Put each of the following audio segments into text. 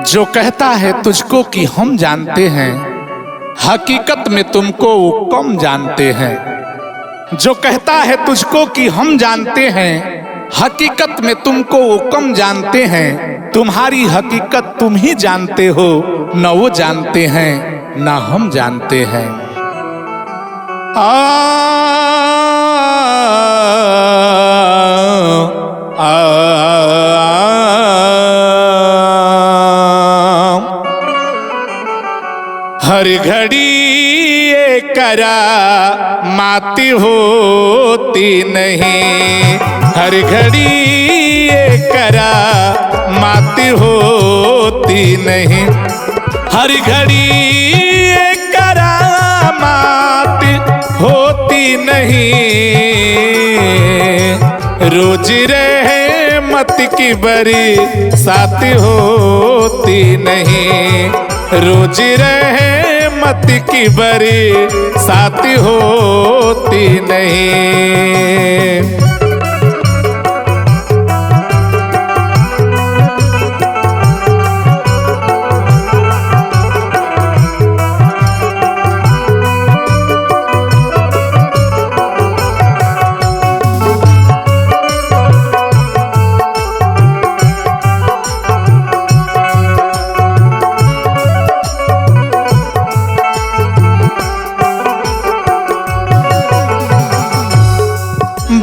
जो कहता है तुझको कि हम जानते हैं, हकीकत में तुमको वो कम जानते हैं। जो कहता है तुझको कि हम जानते हैं, हकीकत में तुमको वो कम जानते हैं। तुम्हारी हकीकत तुम ही जानते हो, न वो जानते हैं न हम जानते हैं। हर घड़ी ये करा माती होती नहीं, हर घड़ी ये करा माती होती नहीं, हर घड़ी ये करा माती होती नहीं। रोज रहे मत की बरी साथी होती नहीं, रोज रहे मत की बरी साथी होती नहीं।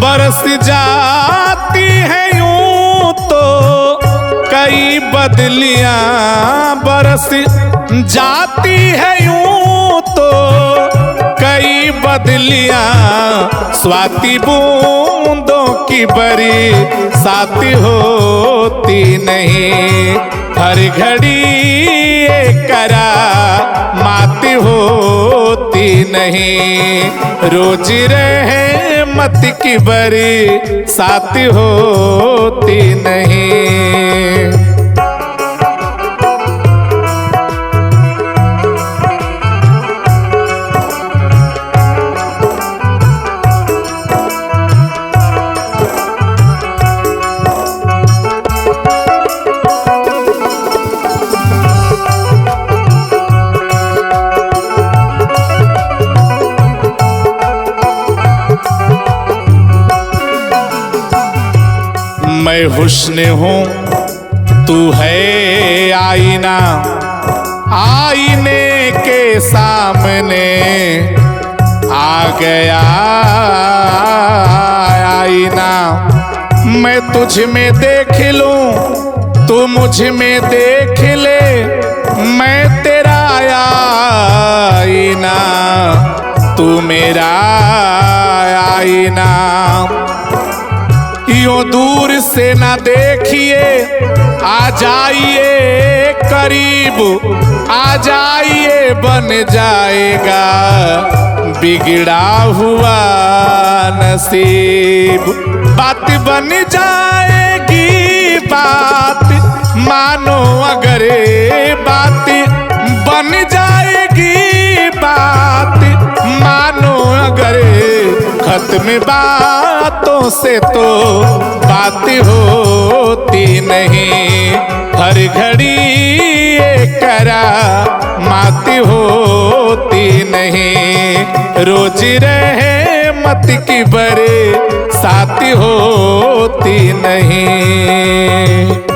बरस जाती है यूं तो कई बदलियां, बरस जाती है यूं तो कई बदलियां। स्वाति बूंदों की बरी साथी होती नहीं, हर घड़ी ये करा माती होती नहीं। रोज रहे मत की बरी साथी होती नहीं। मैं हुस्न हूँ तू है आईना, आईने के सामने आ गया आईना। मैं तुझ में देख लूं तू मुझ में देख ले, मैं तेरा आईना तू मेरा आईना। यूं दूर से ना देखिए, आ जाइए करीब, आ जाइए बन जाएगा बिगड़ा हुआ नसीब। बात बन जाएगी बात मानो, अगर बात बन जाएगी बात मानो, अगर खत्म बातों से तो बात होती नहीं। हर घड़ी ये करा माती होती नहीं, रोज रहे मत की बरे साथी होती नहीं।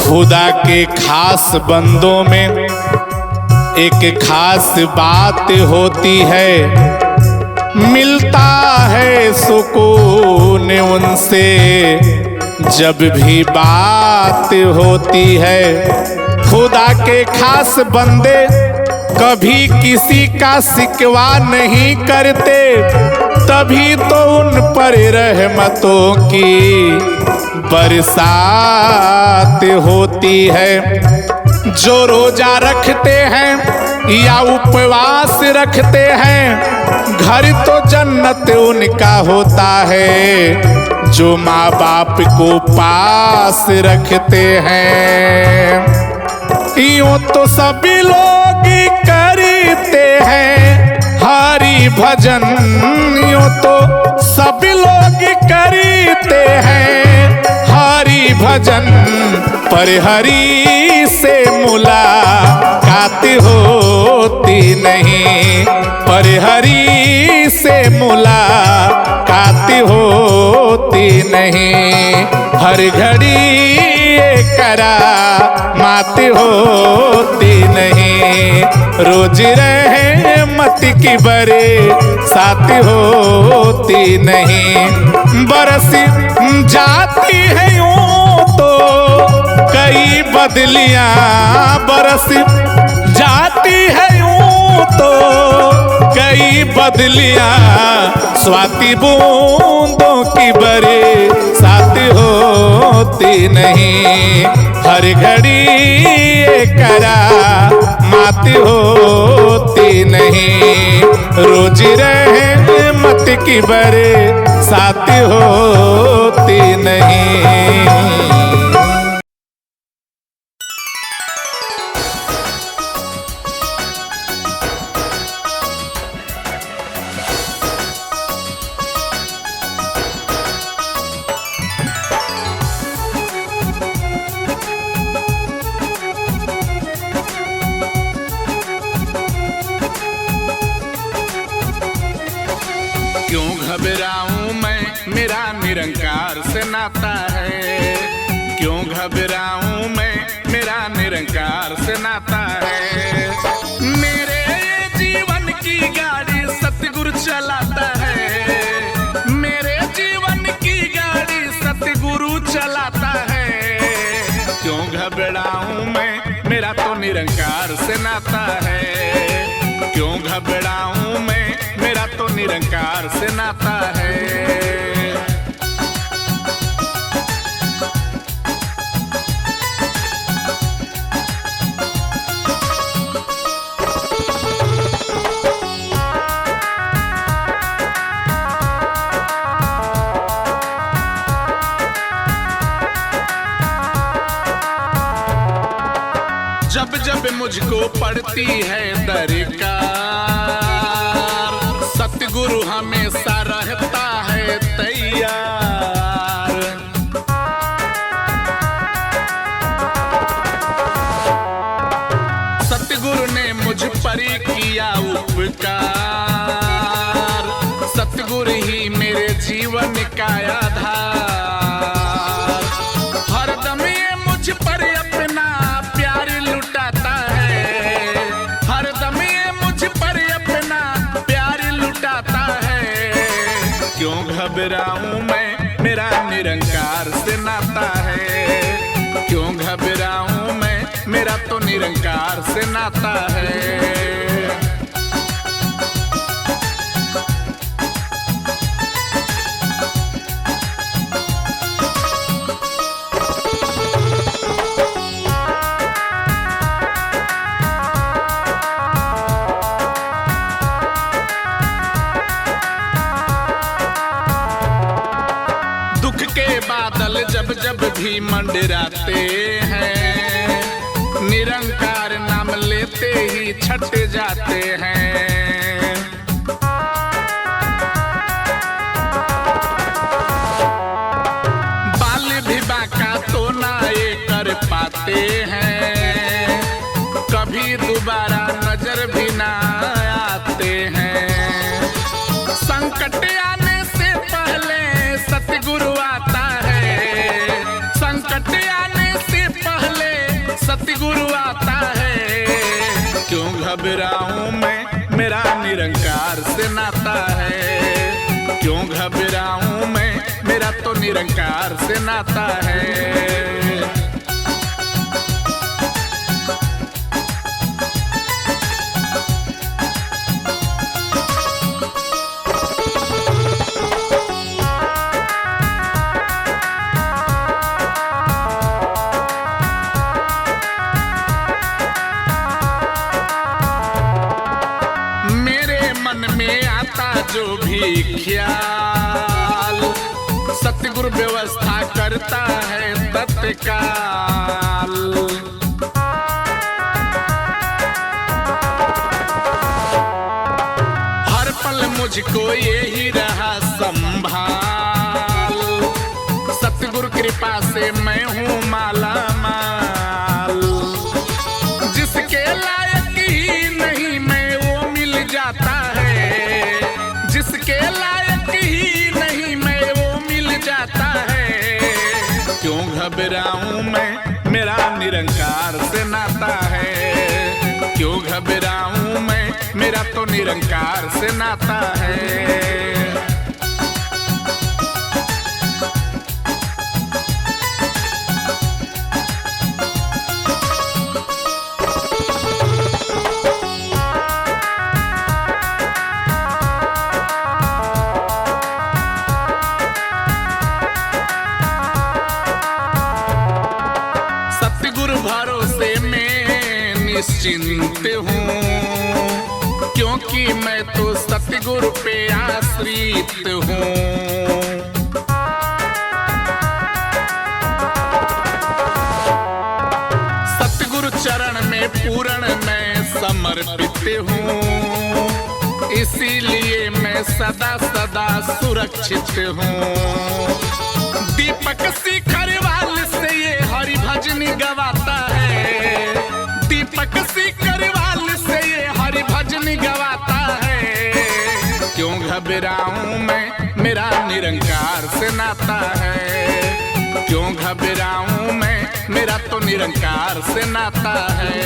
खुदा के खास बंदों में एक खास बात होती है, मिलता है सुकून उनसे जब भी बात होती है। खुदा के खास बंदे कभी किसी का शिकवा नहीं करते, तभी तो उन पर रहमतों की बरसात होती है। जो रोजा रखते हैं या उपवास रखते हैं, घर तो जन्नत उनका होता है जो माँ बाप को पास रखते हैं। यूं तो सभी लोग करते हैं हरि भजन, यूं तो सभी लोग करते हैं हरि भजन, पर हरि से मुलाकात होती नहीं, पर हरि से मुलाकात होती नहीं। हर घड़ी ये करामात होती नहीं, रोज रहमत की बरसात होती नहीं। बरस जाती है यूं तो कई बदलियां, बरस जाती है यूं तो कई बदलियां, स्वाति बूंदों की बरसात होती नहीं। हर घड़ी ये करामात होती नहीं, रोज रहमत की बरसात होती नहीं। क्यों घबराऊं मैं, मेरा निरंकार से नाता है। क्यों घबराऊं मैं, मेरा निरंकार से नाता है। मेरे जीवन की गाड़ी सतगुरु चलाता है, मेरे जीवन की गाड़ी सतगुरु चलाता है। क्यों घबराऊं मैं, मेरा तो निरंकार से नाता है। क्यों घबराऊं मैं, मेरा तो निरंकार से नाता है। जब जब मुझको पड़ती है दरकार, सतगुरु हमेशा रहता है तैयार। सतगुरु ने मुझ पर किया उपकार, सतगुरु ही मेरे जीवन का आधार। हरदम ये मुझ पर अपना प्यार लुटाता है, हरदम ये मुझ पर अपना प्यार लुटाता है। क्यों घबराऊं मैं, मेरा निरंकार से नाता है। क्यों घबराऊं मैं, मेरा तो निरंकार से नाता है। दुख के बादल जब जब भी मंडराते हैं, निरंकार नाम लेते ही छट जाते हैं। बाल भी बाका तो ना ये कर पाते हैं, कभी दोबारा नजर भी ना आते हैं। संकट आने से पहले सतगुरु आता है, संकट आने से पहले सतगुरु आता है। क्यों घबराऊं मैं, मेरा निरंकार से नाता है। घबराऊं मैं, मेरा तो निरंकार से नाता है। जो भी ख्याल सतगुरु व्यवस्था करता है तत्काल। हर पल मुझको यही रहा संभाल, सतगुरु कृपा से मैं हूँ माला माल। जिसके लायक ही नहीं मैं वो मिल जाता है, जिसके लायक ही नहीं मैं वो मिल जाता है। क्यों घबराऊं मैं, मेरा निरंकार से नाता है। क्यों घबराऊं मैं, मेरा तो निरंकार से नाता है। भरोसे में निश्चिंत हूँ, क्योंकि मैं तो सतगुरु पे आश्रित हूँ। सतगुरु चरण में पूर्ण मैं समर्पित हूँ, इसीलिए मैं सदा सदा सुरक्षित हूँ। दीपक शिखरवाल से ये हरि भजनी गवाता है, दीपक शिखरवाल से ये हरि भजनी गवाता है। क्यों घबराऊं मैं, मेरा निरंकार से नाता है। क्यों घबराऊं मैं, मेरा तो निरंकार से नाता है।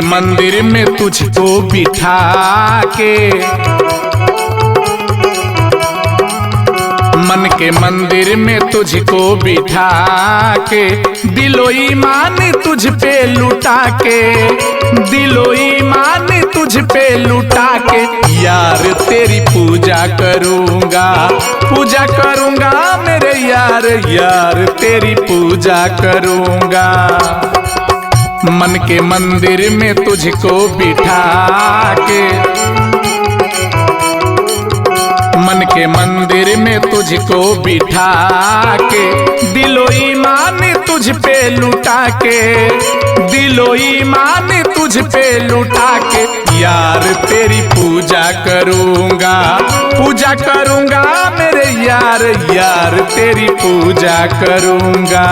मंदिर में तुझको बिठा के, मन के मंदिर में तुझको बिठा के, दिलो ईमान तुझ पे लुटा के, दिलो ईमान तुझ पे लुटा के। यार तेरी पूजा करूँगा, पूजा करूँगा मेरे यार, यार तेरी पूजा करूँगा। मन के मंदिर में तुझको बिठा के, मन के मंदिर में तुझको बिठा के, दिलो ईमान तुझ पे लुटा के, दिलो ईमान तुझ पे लुटा के। यार तेरी पूजा करूँगा, पूजा करूँगा मेरे यार, यार तेरी पूजा करूँगा।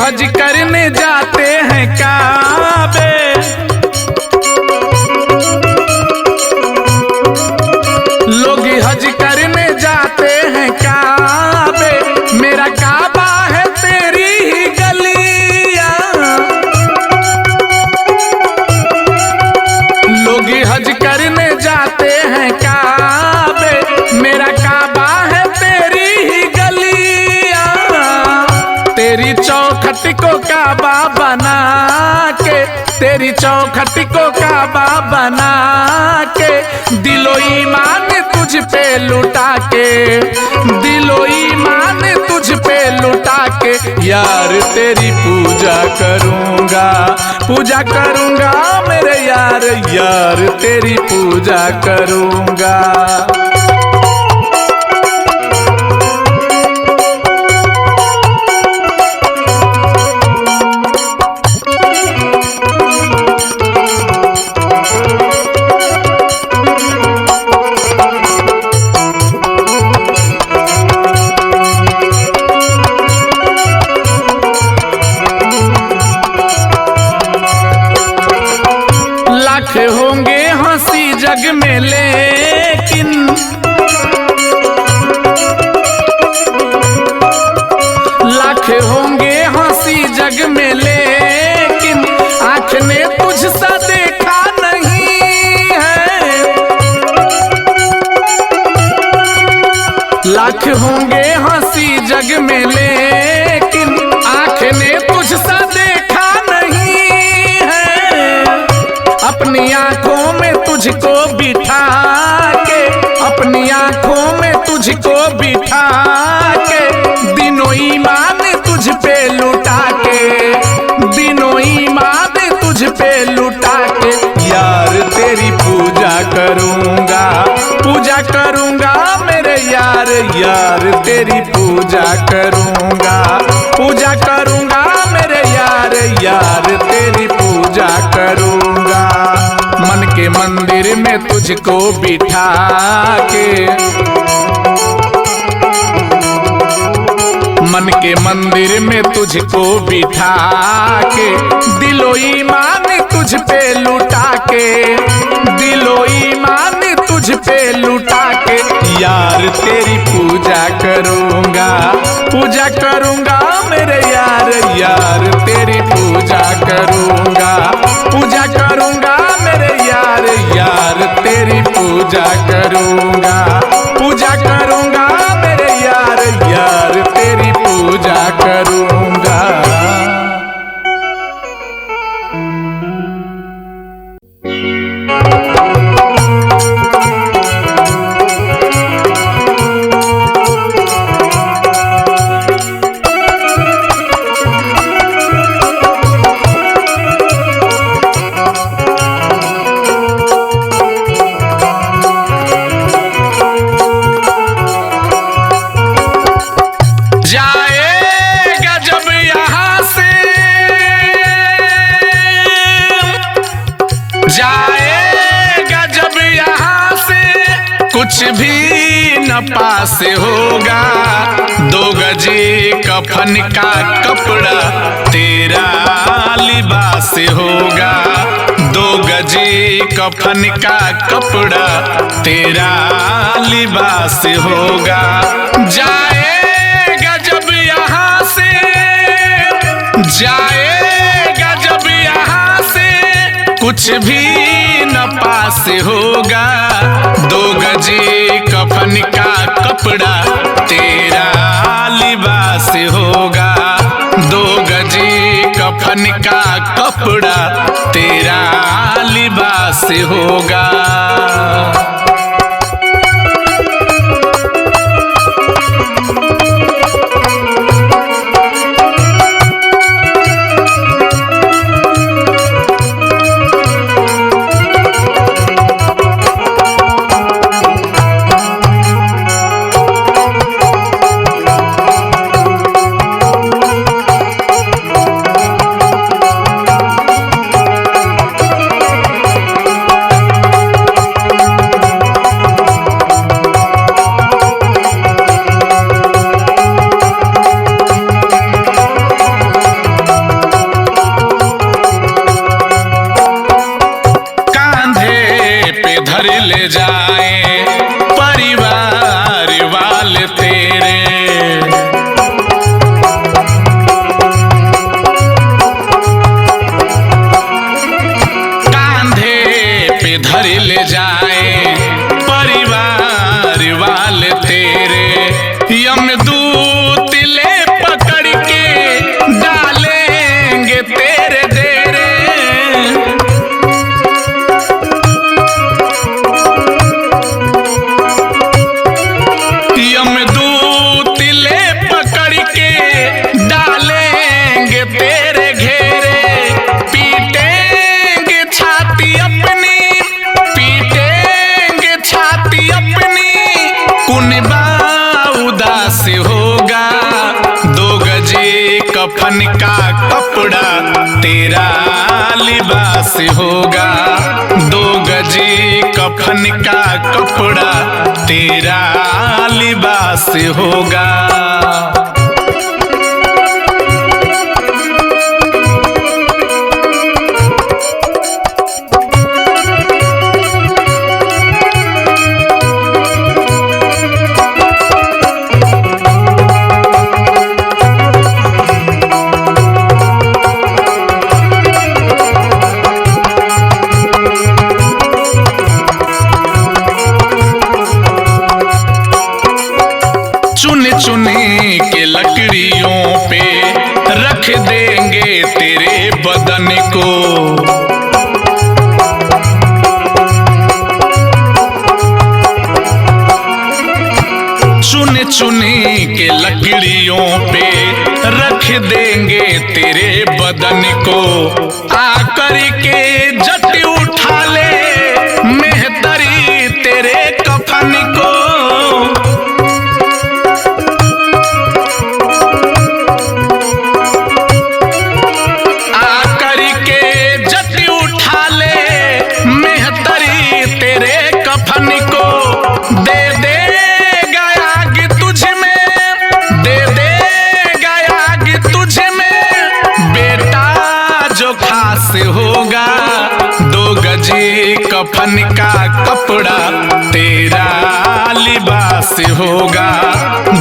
हज करने जाते हैं काबे, लोग हज करने जाते हैं काबे, मेरा काबा है तेरी ही गलियां। लोग हज करने जाते हैं काबे, मेरा काबा है तेरी ही गलियां। तेरी चौखट को काबा बना के, तेरी चौखट को काबा बना के, दिलो ईमान तुझ पे लुटा के, दिलो ईमान तुझ पे लुटा के, यार तेरी पूजा करूंगा, पूजा करूंगा मेरे यार, यार तेरी पूजा करूंगा। होंगे हंसी जग में लेकिन, लाख होंगे हंसी जग में लेकिन, आँख ने तुझसा देखा नहीं है। लाख होंगे हंसी जग में लेकिन, आँख ने तुझसा देखा नहीं है। अपनी आंखों में तुझको बिठा के, अपनी आंखों में तुझको बिठा के, दिनों ईमान तुझ पे लुटा के, दिनों ईमान तुझ पे लुटा के, यार तेरी पूजा करूंगा, पूजा करूंगा मेरे यार, यार तेरी पूजा करूंगा, पूजा करूंगा मेरे यार, यार तेरी पूजा करूंगा। मन के मंदिर में तुझको बिठा के, मन के मंदिर में तुझको बिठा के, दिलो ईमान तुझ पे लुटा के, दिलो ईमान तुझ पे लुटा के, यार तेरी पूजा करूंगा, पूजा करूंगा मेरे यार, यार तेरी पूजा करूंगा, पूजा करूंगा मेरे यार, यार तेरी पूजा करूंगा, पूजा करूंगा मेरे यार, यार तेरी पूजा करूंगा। जाएगा जब यहाँ से कुछ भी न पास होगा, 2 गजे कफन का कपड़ा तेरा लिबास होगा, 2 गजे कफन का कपड़ा तेरा लिबास होगा। जाएगा जब यहाँ से, जाएगा जब यहाँ से कुछ भी न पास होगा, 2 गजे कफन का कपड़ा तेरा लिबास होगा, 2 गजे कफन का कपड़ा तेरा लिबास होगा। ले जाए परिवार वाले तेरे, कांधे पे धर ले जाए परिवार वाले तेरे, यमदूत ले पकड़ के कुनबा उदास होगा, 2 गजे कफन का कपड़ा तेरा लिबास होगा, 2 गजे कफन का कपड़ा तेरा लिबास होगा। चुन के लकड़ियों पे रख देंगे तेरे बदन को, चुन के लकड़ियों पे रख देंगे तेरे बदन को। आकर के जट उठा ले मेहतरी तेरे कफन को, होगा 2 गजे कफन का कपड़ा तेरा लिबास होगा,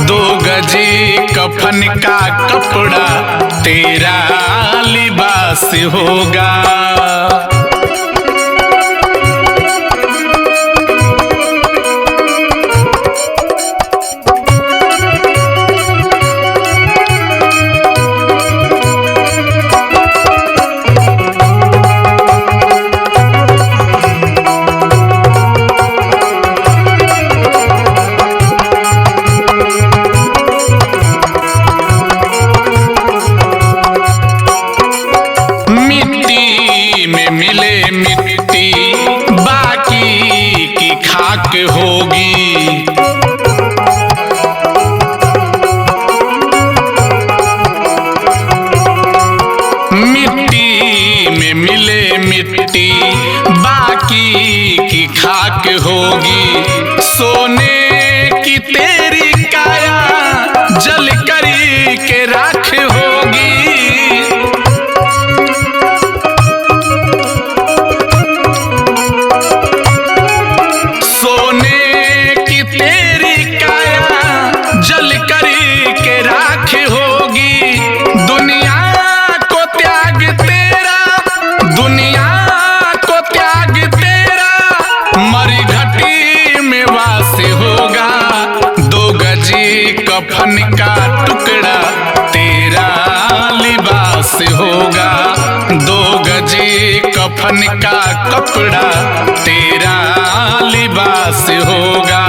2 गजे कफन का कपड़ा तेरा लिबास होगा। मिले मिट्टी बाकी की खाक होगी, मिट्टी में मिले मिट्टी बाकी की खाक होगी। सोने की तेरी काया जल करी के राख होगी, कफन का टुकड़ा तेरा लिबास होगा, 2 गजे कफन का कपड़ा तेरा लिबास होगा।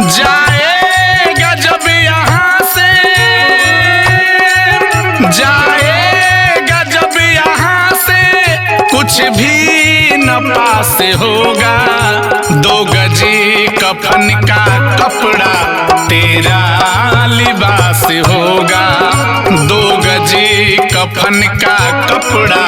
जाएगा जब यहाँ से, जाएगा जब यहाँ से कुछ भी न पास होगा, 2 गजे कफन का कपड़ा तेरा लिबास होगा, 2 गजे कफन का कपड़ा